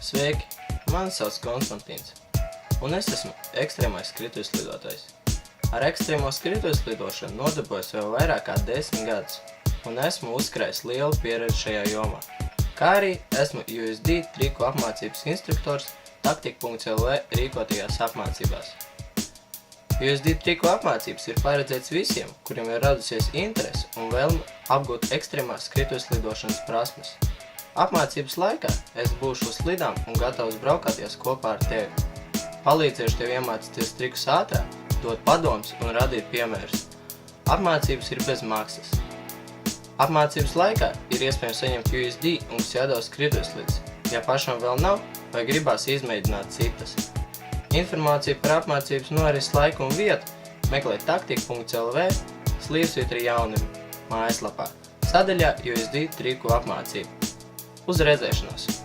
Sveiki! Mani sauc Konstantīns, un es esmu ekstrēmais skrituļslidotājs. Ar ekstrēmo skrituļslidošanu nodarbojos vēl vairāk kā 10 gadus, un esmu uzkrājis lielu pieredzi šajā jomā. Kā arī esmu USD triku apmācības instruktors Taktika.lv rīkotajās apmācībās. USD triku apmācības ir paredzēts visiem, kuriem ir radusies interese un vēlme apgūt ekstrēmās skrituļslidošanas prasmes. Apmācības laikā es būšu uz slidām un gatavs braukāties kopā ar tevi. Palīdzēšu tev iemācīties trikus ātrāk, dot padomus un radīt piemērus. Apmācības ir bez maksas. Apmācības laikā ir iespējams saņemt USD un Ksjado skrituļslides, ja pašam vēl nav vai gribās izmēģināt citas. Informāciju par apmācības norises laiku un vietu meklē Taktika.lv/jaunumi mājaslapā, sadaļā USD triku apmācība. Uz redzēšanos!